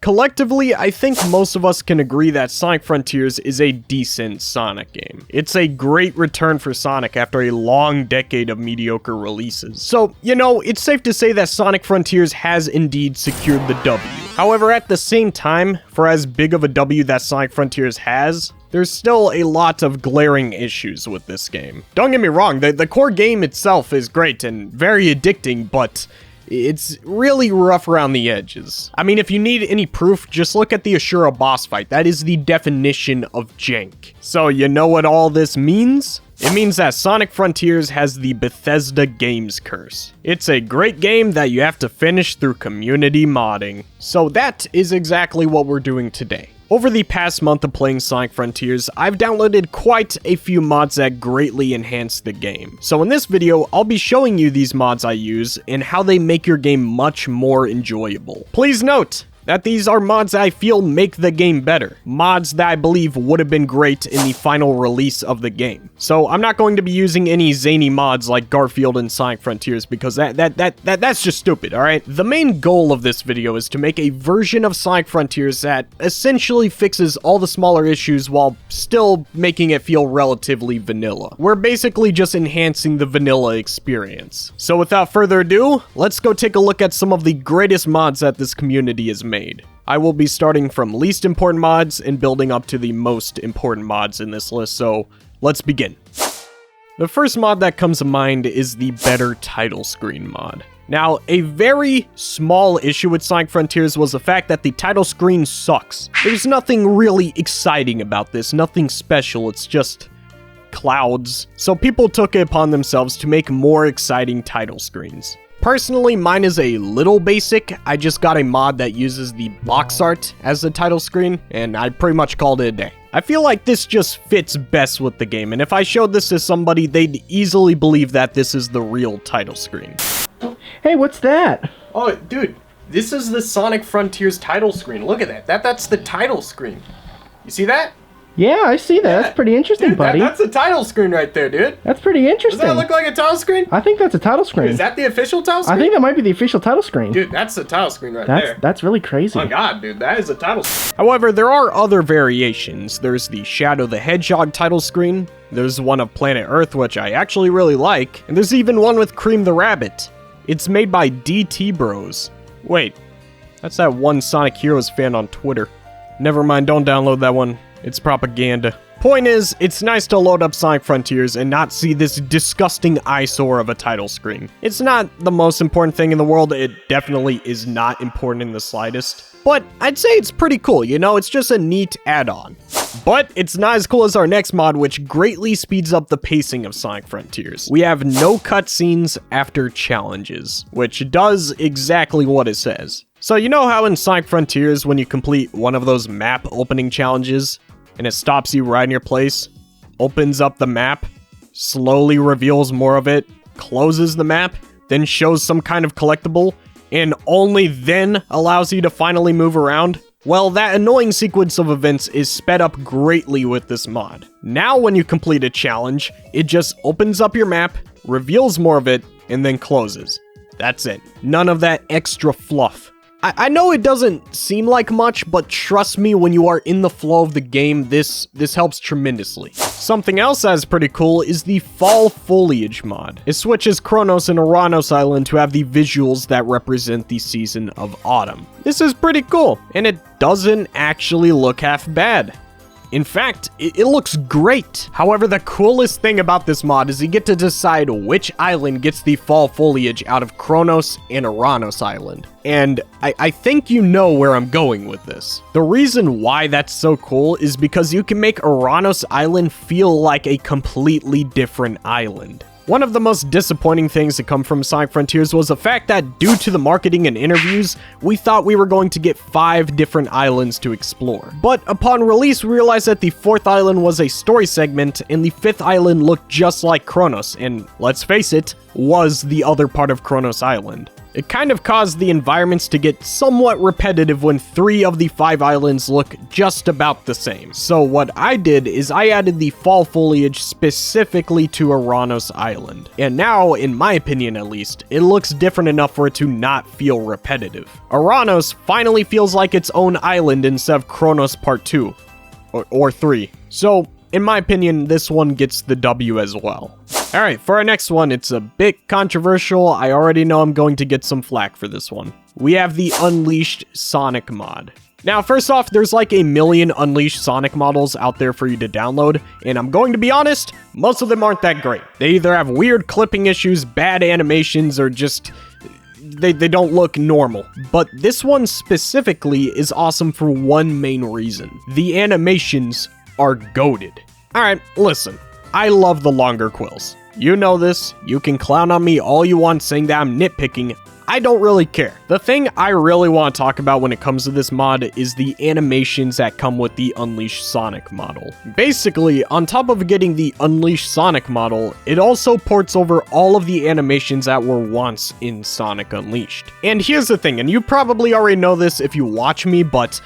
collectively, I think most of us can agree that Sonic Frontiers is a decent Sonic game. It's a great return for Sonic after a long decade of mediocre releases. So, you know, it's safe to say that Sonic Frontiers has indeed secured the W. However, at the same time, for as big of a W that Sonic Frontiers has, there's still a lot of glaring issues with this game. Don't get me wrong, the core game itself is great and very addicting, but it's really rough around the edges. I mean, if you need any proof, just look at the Ashura boss fight. That is the definition of jank. So you know what all this means? It means that Sonic Frontiers has the Bethesda Games curse. It's a great game that you have to finish through community modding. So that is exactly what we're doing today. Over the past month of playing Sonic Frontiers, I've downloaded quite a few mods that greatly enhance the game. So in this video, I'll be showing you these mods I use and how they make your game much more enjoyable. Please note that these are mods that I feel make the game better. Mods that I believe would have been great in the final release of the game. So I'm not going to be using any zany mods like Garfield and Sonic Frontiers because that's just stupid, alright? The main goal of this video is to make a version of Sonic Frontiers that essentially fixes all the smaller issues while still making it feel relatively vanilla. We're basically just enhancing the vanilla experience. So without further ado, let's go take a look at some of the greatest mods that this community has made. I will be starting from least important mods and building up to the most important mods in this list, so let's begin. The first mod that comes to mind is the Better Title Screen mod. Now, a very small issue with Sonic Frontiers was the fact that the title screen sucks. There's nothing really exciting about this, nothing special, it's just clouds. So people took it upon themselves to make more exciting title screens. Personally, mine is a little basic. I just got a mod that uses the box art as the title screen, and I pretty much called it a day. I feel like this just fits best with the game, and if I showed this to somebody, they'd easily believe that this is the real title screen. Hey, what's that? Oh, dude, this is the Sonic Frontiers title screen. Look at that. That's the title screen. You see that? Yeah, I see that. Yeah. That's pretty interesting, Dude, buddy. That's the title screen right there, dude. That's pretty interesting. Does that look like a title screen? I think that's a title screen. Dude, is that the official title screen? I think that might be the official title screen. Dude, that's the title screen right there. That's really crazy. Oh my god, dude, that is a title screen. However, there are other variations. There's the Shadow the Hedgehog title screen. There's one of Planet Earth, which I actually really like. And there's even one with Cream the Rabbit. It's made by DT Bros. Wait, that's that one Sonic Heroes fan on Twitter. Never mind, don't download that one. It's propaganda. Point is, it's nice to load up Sonic Frontiers and not see this disgusting eyesore of a title screen. It's not the most important thing in the world, it definitely is not important in the slightest, but I'd say it's pretty cool, you know, it's just a neat add-on. But it's not as cool as our next mod, which greatly speeds up the pacing of Sonic Frontiers. We have no cutscenes after challenges, which does exactly what it says. So you know how in Sonic Frontiers, when you complete one of those map opening challenges, and it stops you right in your place, opens up the map, slowly reveals more of it, closes the map, then shows some kind of collectible, and only then allows you to finally move around? Well, that annoying sequence of events is sped up greatly with this mod. Now when you complete a challenge, it just opens up your map, reveals more of it, and then closes. That's it. None of that extra fluff. I know it doesn't seem like much, but trust me, when you are in the flow of the game, this helps tremendously. Something else that is pretty cool is the Fall Foliage mod. It switches Kronos and Uranos Island to have the visuals that represent the season of autumn. This is pretty cool, and it doesn't actually look half bad. In fact, it looks great. However, the coolest thing about this mod is you get to decide which island gets the fall foliage out of Kronos and Uranos Island. And I think you know where I'm going with this. The reason why that's so cool is because you can make Uranos Island feel like a completely different island. One of the most disappointing things to come from Sonic Frontiers was the fact that due to the marketing and interviews, we thought we were going to get 5 different islands to explore. But upon release, we realized that the 4th island was a story segment, and the 5th island looked just like Kronos, and let's face it, was the other part of Kronos Island. It kind of caused the environments to get somewhat repetitive when 3 of the 5 islands look just about the same. So what I did is I added the fall foliage specifically to Aranos Island. And now, in my opinion at least, it looks different enough for it to not feel repetitive. Aranos finally feels like its own island instead of Kronos Part 2. Or 3. So, in my opinion, this one gets the W as well. Alright, for our next one, it's a bit controversial. I already know I'm going to get some flack for this one. We have the Unleashed Sonic mod. Now, first off, there's like a million Unleashed Sonic models out there for you to download, and I'm going to be honest, most of them aren't that great. They either have weird clipping issues, bad animations, or just... They don't look normal. But this one specifically is awesome for one main reason. The animations are goated. Alright, listen. I love the longer quills. You know this. You can clown on me all you want saying that I'm nitpicking. I don't really care. The thing I really want to talk about when it comes to this mod is the animations that come with the Unleashed Sonic model. Basically, on top of getting the Unleashed Sonic model, it also ports over all of the animations that were once in Sonic Unleashed. And here's the thing, and you probably already know this if you watch me, but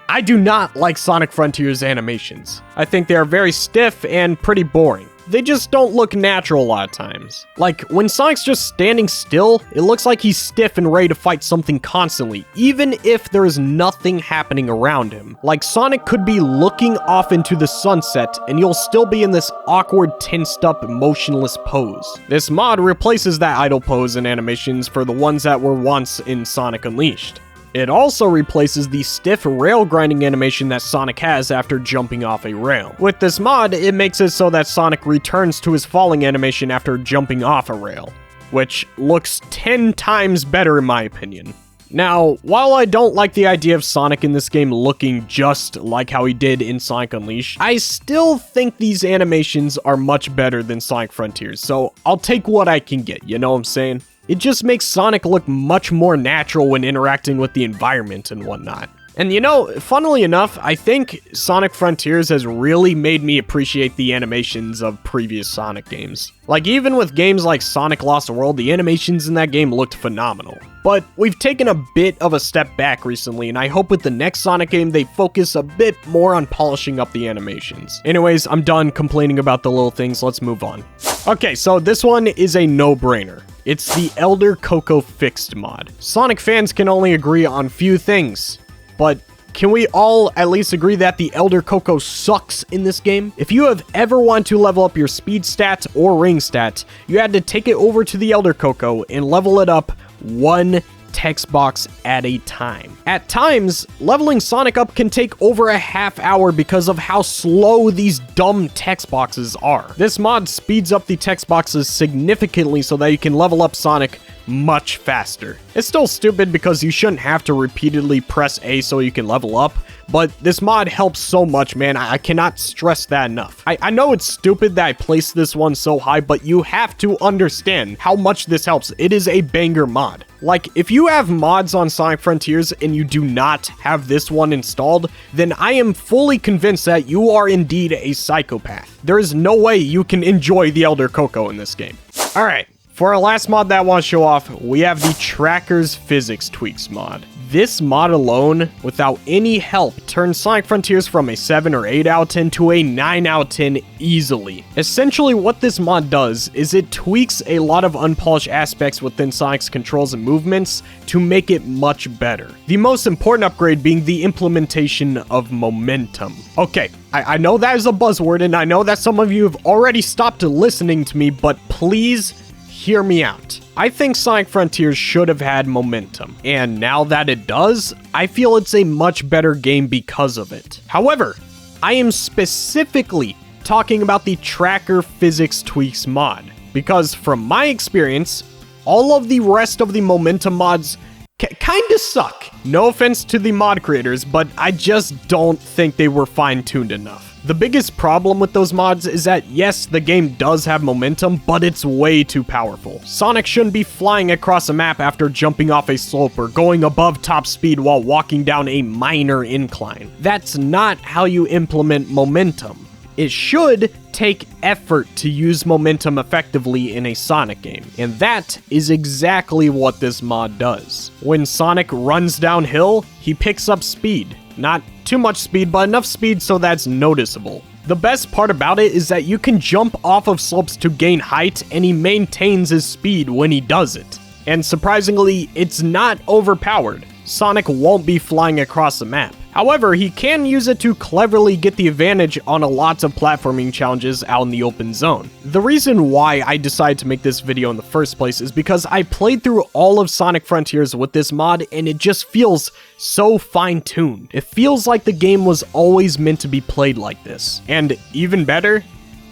I do not like Sonic Frontiers animations. I think they are very stiff and pretty boring. They just don't look natural a lot of times. Like, when Sonic's just standing still, it looks like he's stiff and ready to fight something constantly, even if there is nothing happening around him. Like, Sonic could be looking off into the sunset, and you'll still be in this awkward, tensed up, motionless pose. This mod replaces that idle pose and animations for the ones that were once in Sonic Unleashed. It also replaces the stiff rail grinding animation that Sonic has after jumping off a rail. With this mod, it makes it so that Sonic returns to his falling animation after jumping off a rail, which looks 10 times better in my opinion. Now, while I don't like the idea of Sonic in this game looking just like how he did in Sonic Unleashed, I still think these animations are much better than Sonic Frontiers, so I'll take what I can get, you know what I'm saying? It just makes Sonic look much more natural when interacting with the environment and whatnot. And you know, funnily enough, I think Sonic Frontiers has really made me appreciate the animations of previous Sonic games. Like, even with games like Sonic Lost World, the animations in that game looked phenomenal. But we've taken a bit of a step back recently, and I hope with the next Sonic game they focus a bit more on polishing up the animations. Anyways, I'm done complaining about the little things, let's move on. Okay, so this one is a no-brainer. It's the Elder Koco Fixed mod. Sonic fans can only agree on few things, but can we all at least agree that the Elder Koco sucks in this game? If you have ever wanted to level up your speed stat or ring stat, you had to take it over to the Elder Koco and level it up one text box at a time. At times, leveling Sonic up can take over a half hour because of how slow these dumb text boxes are. This mod speeds up the text boxes significantly so that you can level up Sonic much faster. It's still stupid because you shouldn't have to repeatedly press A so you can level up, but this mod helps so much, man. I cannot stress that enough. I know it's stupid that I placed this one so high, but you have to understand how much this helps. It is a banger mod. Like, if you have mods on Sonic Frontiers and you do not have this one installed, then I am fully convinced that you are indeed a psychopath. There is no way you can enjoy the Elder Koco in this game. Alright. For our last mod that I want to show off, we have the Trackers Physics Tweaks mod. This mod alone, without any help, turns Sonic Frontiers from a 7 or 8 out of 10 to a 9 out of 10 easily. Essentially, what this mod does is it tweaks a lot of unpolished aspects within Sonic's controls and movements to make it much better. The most important upgrade being the implementation of momentum. Okay, I know that is a buzzword, and I know that some of you have already stopped listening to me, but please hear me out. I think Sonic Frontiers should have had momentum, and now that it does, I feel it's a much better game because of it. However, I am specifically talking about the Tracker Physics Tweaks mod, because from my experience, all of the rest of the momentum mods kinda suck. No offense to the mod creators, but I just don't think they were fine-tuned enough. The biggest problem with those mods is that yes, the game does have momentum, but it's way too powerful. Sonic shouldn't be flying across a map after jumping off a slope or going above top speed while walking down a minor incline. That's not how you implement momentum. It should take effort to use momentum effectively in a Sonic game, and that is exactly what this mod does. When Sonic runs downhill, he picks up speed. Not too much speed, but enough speed so that's noticeable. The best part about it is that you can jump off of slopes to gain height, and he maintains his speed when he does it. And surprisingly, it's not overpowered. Sonic won't be flying across the map. However, he can use it to cleverly get the advantage on a lots of platforming challenges out in the open zone. The reason why I decided to make this video in the first place is because I played through all of Sonic Frontiers with this mod, and it just feels so fine-tuned. It feels like the game was always meant to be played like this. And even better,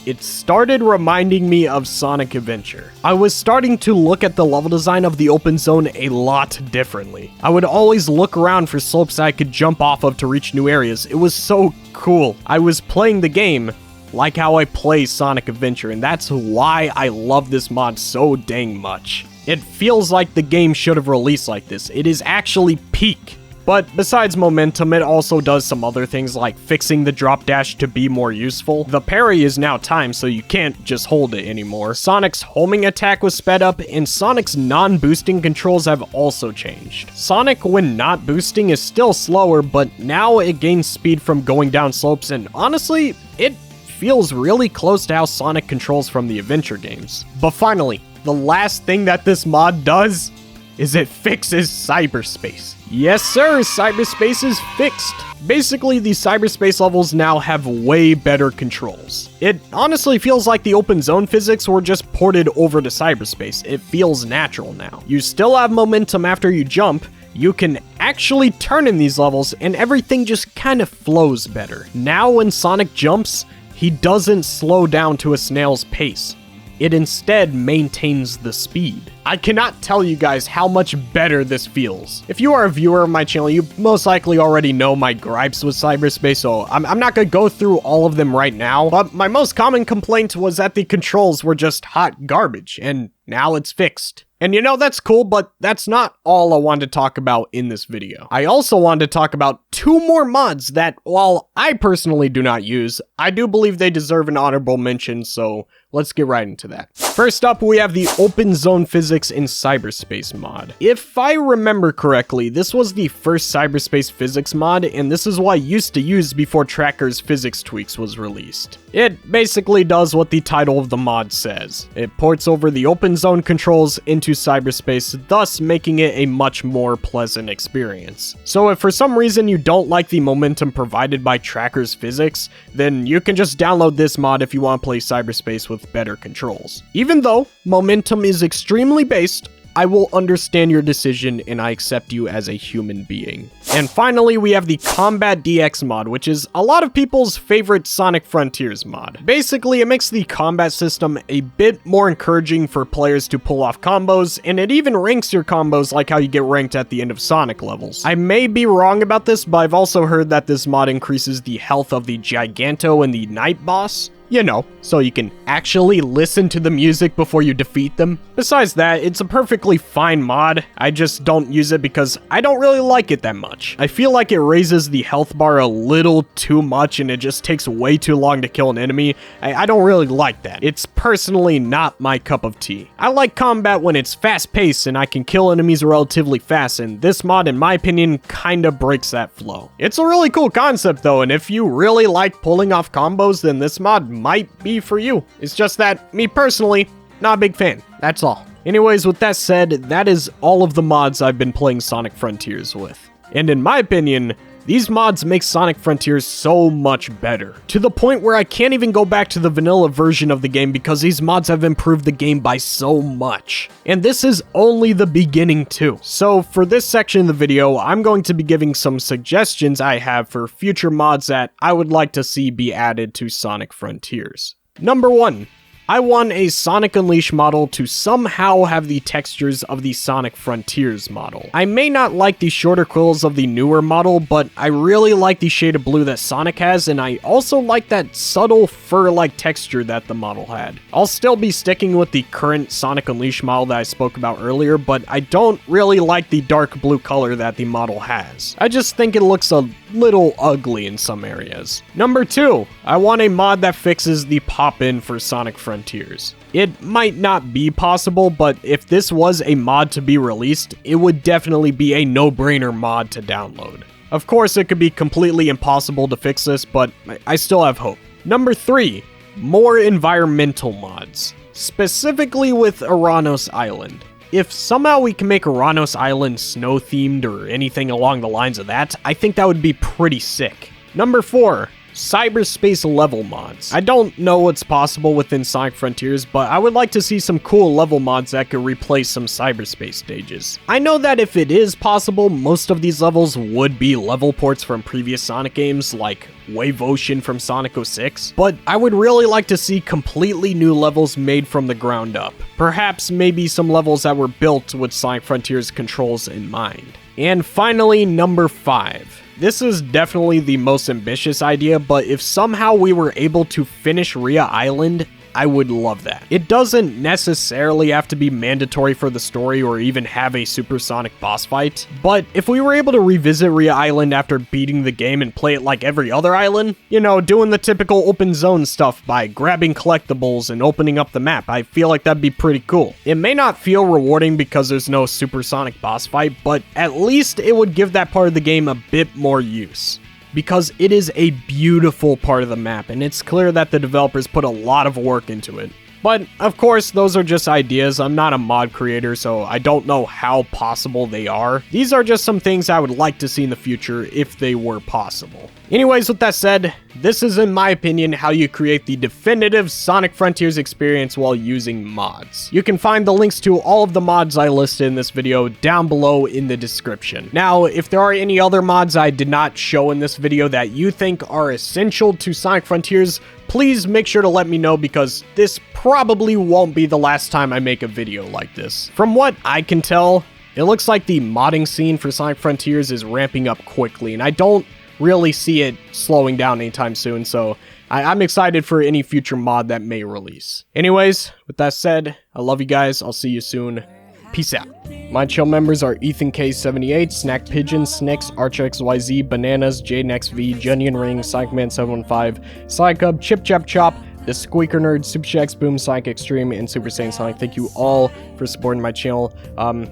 it started reminding me of Sonic Adventure. I was starting to look at the level design of the open zone a lot differently. I would always look around for slopes that I could jump off of to reach new areas. It was so cool. I was playing the game like how I play Sonic Adventure, and that's why I love this mod so dang much. It feels like the game should have released like this. It is actually peak. But besides momentum, it also does some other things like fixing the drop dash to be more useful. The parry is now timed, so you can't just hold it anymore. Sonic's homing attack was sped up, and Sonic's non-boosting controls have also changed. Sonic, when not boosting, is still slower, but now it gains speed from going down slopes, and honestly, it feels really close to how Sonic controls from the adventure games. But finally, the last thing that this mod does is it fixes cyberspace. Yes sir, cyberspace is fixed. Basically, the cyberspace levels now have way better controls. It honestly feels like the open zone physics were just ported over to cyberspace. It feels natural now. You still have momentum after you jump, you can actually turn in these levels, and everything just kind of flows better. Now when Sonic jumps, he doesn't slow down to a snail's pace. It instead maintains the speed. I cannot tell you guys how much better this feels. If you are a viewer of my channel, you most likely already know my gripes with cyberspace, so I'm not gonna go through all of them right now, but my most common complaint was that the controls were just hot garbage, and now it's fixed. And you know, that's cool, but that's not all I wanted to talk about in this video. I also wanted to talk about two more mods that, while I personally do not use, I do believe they deserve an honorable mention, so let's get right into that. First up, we have the Open Zone Physics in Cyberspace mod. If I remember correctly, this was the first Cyberspace Physics mod, and this is what I used to use before Tracker's Physics Tweaks was released. It basically does what the title of the mod says. It ports over the Open Zone controls into cyberspace, thus making it a much more pleasant experience. So if for some reason you don't like the momentum provided by Tracker's physics, then you can just download this mod if you want to play cyberspace with better controls. Even though momentum is extremely based, I will understand your decision and I accept you as a human being. And finally, we have the Combat DX mod, which is a lot of people's favorite Sonic Frontiers mod. Basically, it makes the combat system a bit more encouraging for players to pull off combos, and it even ranks your combos like how you get ranked at the end of Sonic levels. I may be wrong about this, but I've also heard that this mod increases the health of the Giganto and the Night Boss. You know, so you can actually listen to the music before you defeat them. Besides that, it's a perfectly fine mod. I just don't use it because I don't really like it that much. I feel like it raises the health bar a little too much and it just takes way too long to kill an enemy. I don't really like that. It's personally not my cup of tea. I like combat when it's fast-paced and I can kill enemies relatively fast, and this mod, in my opinion, kinda breaks that flow. It's a really cool concept though, and if you really like pulling off combos, then this mod might be for you. It's just that, me personally, not a big fan. That's all. Anyways, with that said, that is all of the mods I've been playing Sonic Frontiers with. And in my opinion, these mods make Sonic Frontiers so much better, to the point where I can't even go back to the vanilla version of the game because these mods have improved the game by so much. And this is only the beginning too. So for this section of the video, I'm going to be giving some suggestions I have for future mods that I would like to see be added to Sonic Frontiers. Number 1. I want a Sonic Unleashed model to somehow have the textures of the Sonic Frontiers model. I may not like the shorter quills of the newer model, but I really like the shade of blue that Sonic has, and I also like that subtle fur-like texture that the model had. I'll still be sticking with the current Sonic Unleashed model that I spoke about earlier, but I don't really like the dark blue color that the model has. I just think it looks a little ugly in some areas. Number 2, I want a mod that fixes the pop-in for Sonic Frontiers. It might not be possible, but if this was a mod to be released, it would definitely be a no-brainer mod to download. Of course, it could be completely impossible to fix this, but I still have hope. Number 3, more environmental mods, specifically with Aranos Island. If somehow we can make Aranos Island snow-themed or anything along the lines of that, I think that would be pretty sick. Number 4, Cyberspace level mods. I don't know what's possible within Sonic Frontiers, but I would like to see some cool level mods that could replace some Cyberspace stages. I know that if it is possible, most of these levels would be level ports from previous Sonic games, like Wave Ocean from Sonic 06, but I would really like to see completely new levels made from the ground up. Perhaps maybe some levels that were built with Sonic Frontiers controls in mind. And finally, number 5. This is definitely the most ambitious idea, but if somehow we were able to finish Rhea Island, I would love that. It doesn't necessarily have to be mandatory for the story or even have a supersonic boss fight, but if we were able to revisit Rhea Island after beating the game and play it like every other island, you know, doing the typical open zone stuff by grabbing collectibles and opening up the map, I feel like that'd be pretty cool. It may not feel rewarding because there's no supersonic boss fight, but at least it would give that part of the game a bit more use, because it is a beautiful part of the map, and it's clear that the developers put a lot of work into it. But, of course, those are just ideas. I'm not a mod creator, so I don't know how possible they are. These are just some things I would like to see in the future if they were possible. Anyways, with that said, this is, in my opinion, how you create the definitive Sonic Frontiers experience while using mods. You can find the links to all of the mods I listed in this video down below in the description. Now, if there are any other mods I did not show in this video that you think are essential to Sonic Frontiers, please make sure to let me know, because this probably won't be the last time I make a video like this. From what I can tell, it looks like the modding scene for Sonic Frontiers is ramping up quickly, and I don't really see it slowing down anytime soon, so I'm excited for any future mod that may release. Anyways, with that said, I love you guys. I'll see you soon. Peace out. My chill members are Ethan K78, Snack Pigeon, Snicks, ArchXYZ, Bananas, JNXV, Junion Ring, Psychman715, Psycub, Chip Chap Chop, The Squeaker Nerd, Super Shax Boom, Sonic Extreme, and Super Saiyan Sonic. Thank you all for supporting my channel.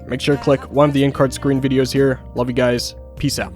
Make sure to click one of the in-card screen videos here. Love you guys. Peace out.